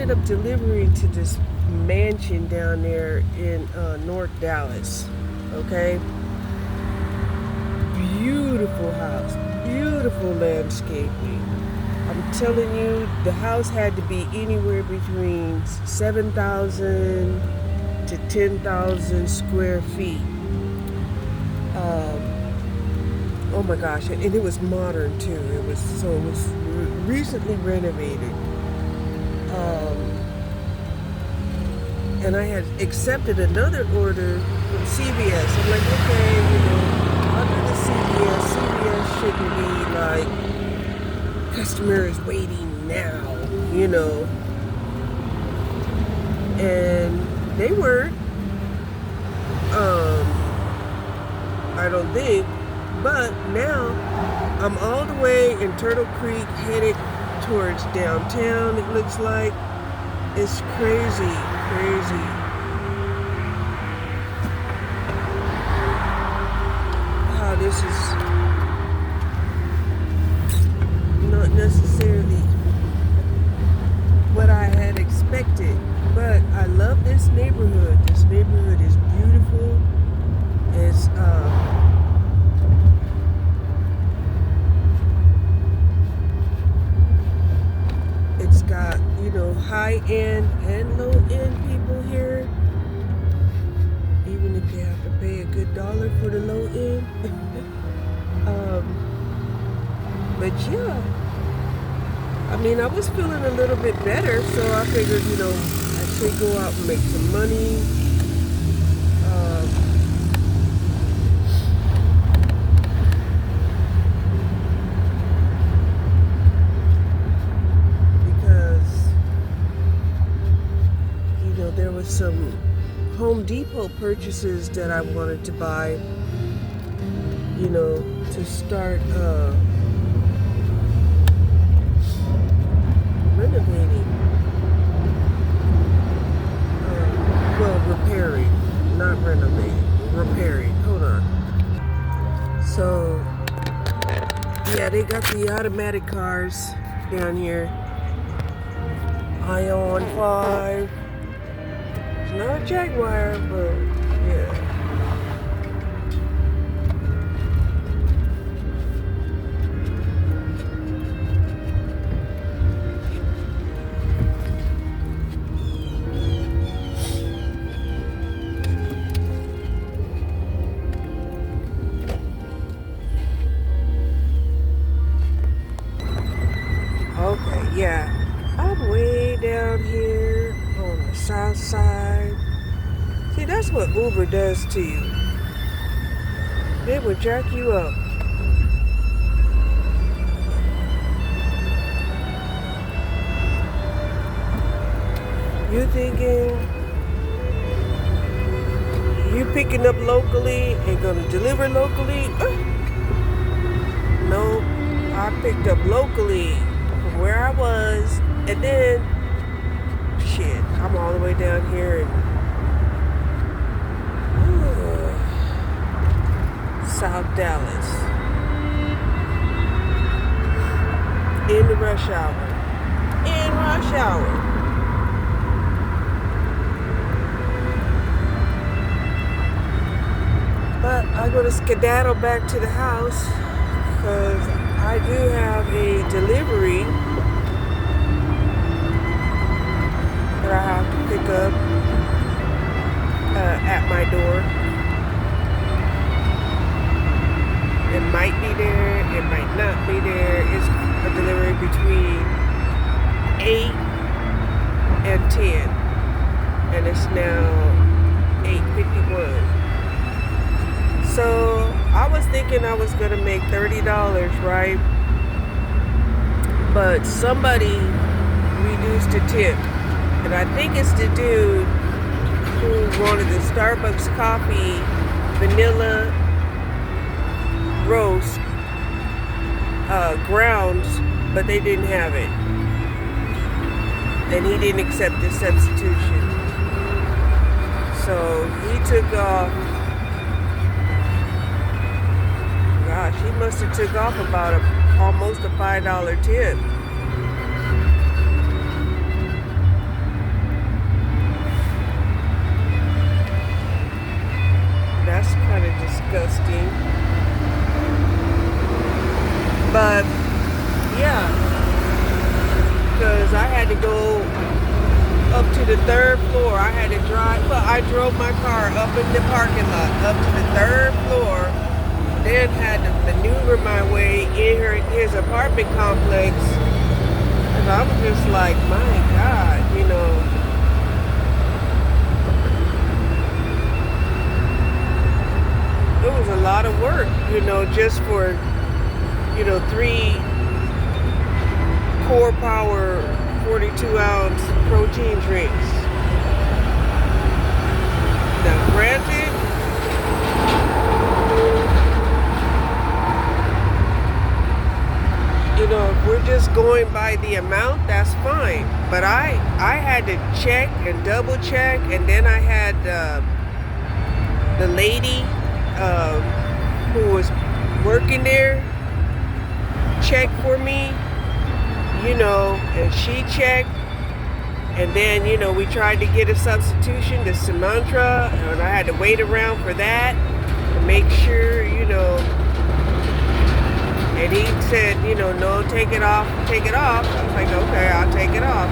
ended up delivering to this mansion down there in North Dallas. Okay, beautiful house, beautiful landscaping. I'm telling you, the house had to be anywhere between 7,000 to 10,000 square feet. Oh my gosh, and it was modern too. It was recently renovated. And I had accepted another order from CVS. I'm like, okay, under the CVS shouldn't be like, customer is waiting now, And they weren't. I don't think. But now I'm all the way in Turtle Creek headed towards downtown, it looks like. It's crazy. How this is not necessarily what I had expected. But I love this neighborhood. This neighborhood is beautiful. It's got, high-end and low-end people here. Even if you have to pay a good dollar for the low end. But yeah. I mean, I was feeling a little bit better, so I figured, I should go out and make some money. There was some Home Depot purchases that I wanted to buy, to start renovating. Repairing, not renovating, repairing. Hold on. So, yeah, they got the automatic cars down here. Ion 5. Not a Jaguar, but yeah. Okay, yeah. I'm way down here on the south side. See, that's what Uber does to you. They will jack you up. You thinking you picking up locally and gonna deliver locally? No, I picked up locally from where I was, and then shit, I'm all the way down here in South Dallas in the rush hour. But I'm gonna skedaddle back to the house because I do have a delivery that I have to pick up at my door. It might be there, it might not be there. It's a delivery between 8 and 10. And it's now 8:51. So I was thinking I was gonna make $30, right? But somebody reduced the tip. And I think it's the dude who wanted the Starbucks coffee vanilla roast grounds, but they didn't have it. And he didn't accept the substitution. So he took off. Gosh, he must have took off about almost a $5 tip. disgusting. But yeah, because I had to go up to the 3rd floor. I had to drive, well, I drove my car up in the parking lot, up to the 3rd floor, then had to maneuver my way in his apartment complex. And I'm just like, my God, you know. It was a lot of work, you know, just for, you know, 3 Core Power 42-ounce protein drinks. Now, granted, you know, if we're just going by the amount, that's fine. But I had to check and double check, and then I had the lady who was working there check for me, you know, and she checked, and then, you know, we tried to get a substitution to Sumatra, and I had to wait around for that to make sure, you know, and he said, you know, no, take it off, take it off. I was like, okay, I'll take it off.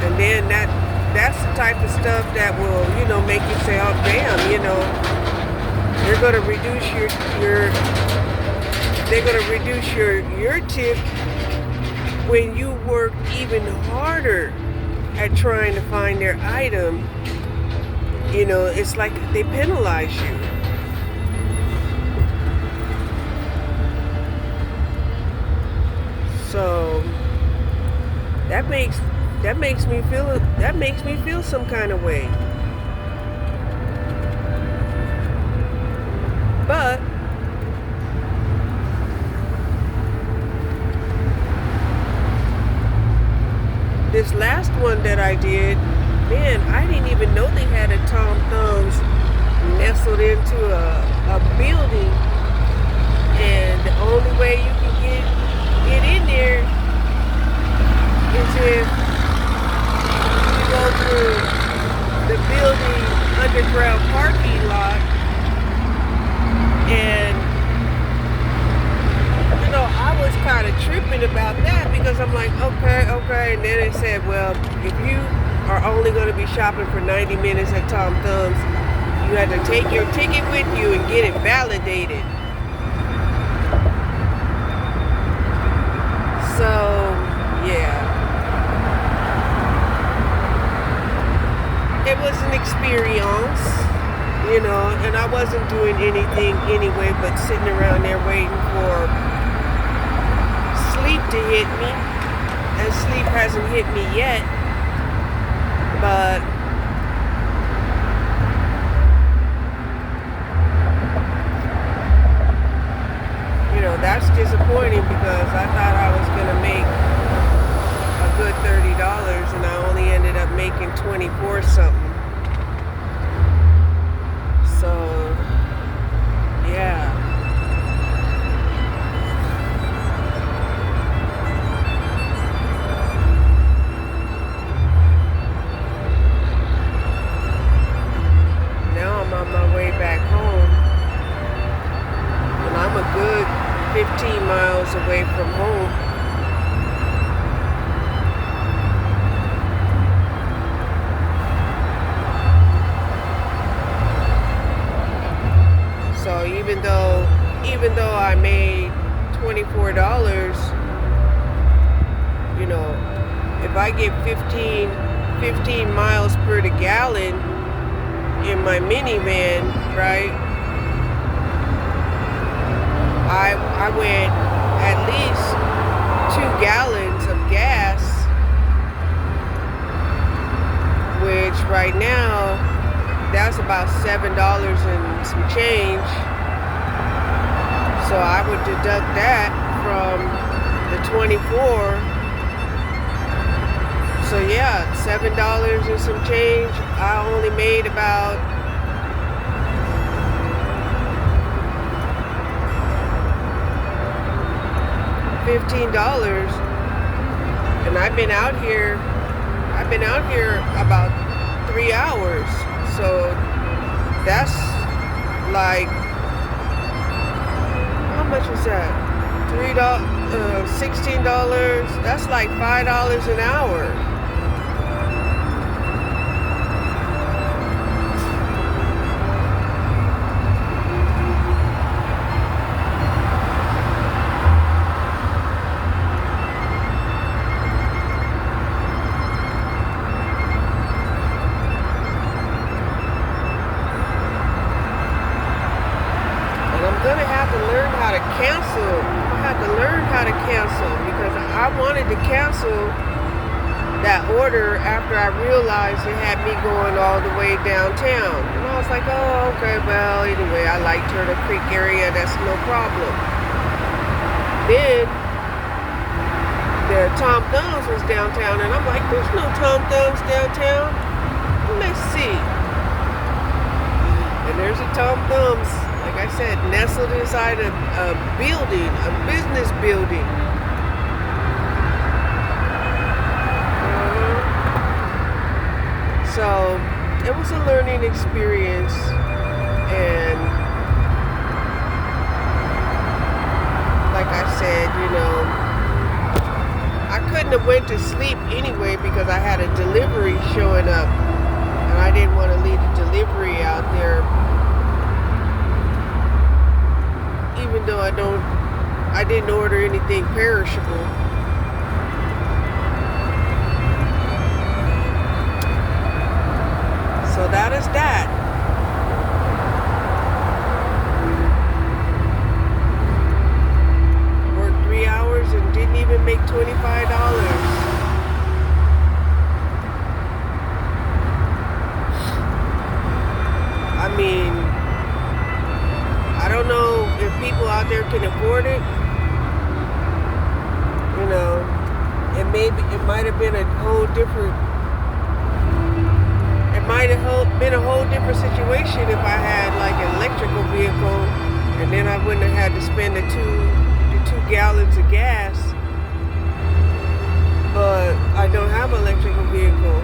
And then that's the type of stuff that will, you know, make you say, oh, damn, you know, they're going to reduce your tip when you work even harder at trying to find their item. You know, it's like they penalize you. So that makes me feel some kind of way. But this last one that I did, man, I didn't even know they had a Tom Thumbs nestled into a building, and the only way you can get in there is if you go through the building underground parking lot. And you know, I was kind of tripping about that because I'm like, okay, and then it said, well, if you are only going to be shopping for 90 minutes at Tom Thumbs, you had to take your ticket with you and get it validated. So, yeah. It was an experience, you know, and I wasn't doing anything anyway but sitting around there waiting for sleep to hit me. And sleep hasn't hit me yet. But you know, that's disappointing because I thought I was going to make a good $30 and I only ended up making 24 something. So, yeah. Now I'm on my way back home. And I'm a good 15 miles away from home. So even though I made $24, you know, if I get 15 miles per the gallon in my minivan, right? I went at least 2 gallons of gas, which right now, that's about $7 and some change. So I would deduct that from the 24. So yeah, $7 and some change. I only made about $15. And I've been out here I've been out here about 3 hours. So that's like, how much is that? $16. That's like $5 an hour. I'm gonna have to learn how to cancel. I have to learn how to cancel because I wanted to cancel that order after I realized it had me going all the way downtown. And I was like, oh, okay, well, anyway, I like Turtle Creek area. That's no problem. Then the Tom Thumbs was downtown, and I'm like, there's no Tom Thumbs downtown. Let's see. And there's a Tom Thumbs. Like I said, nestled inside a building, a business building. So it was a learning experience, and like I said, I couldn't have went to sleep anyway because I had a delivery showing up, and I didn't want to leave the delivery out there. Even though I didn't order anything perishable. So that is that. Worked 3 hours and didn't even make $25. I mean, I don't know if people out there can afford it. It might have been a whole different. It might have been a whole different situation if I had like an electrical vehicle, and then I wouldn't have had to spend the two gallons of gas. But I don't have an electrical vehicle.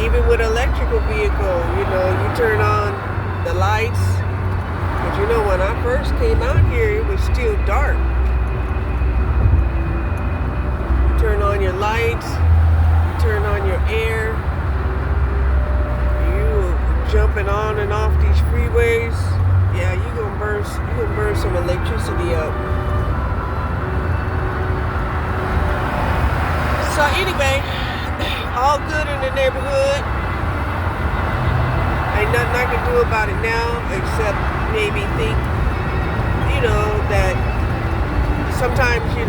Even with electrical vehicle, you turn on the lights. But when I first came out here, it was still dark. You turn on your lights, you turn on your air. You jumping on and off these freeways. Yeah, you're gonna burn some electricity up. So anyway, all good in the neighborhood. Ain't nothing I can do about it now except maybe think, that sometimes, you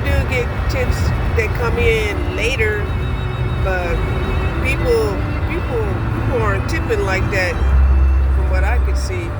do get tips that come in later, but people aren't tipping like that from what I could see.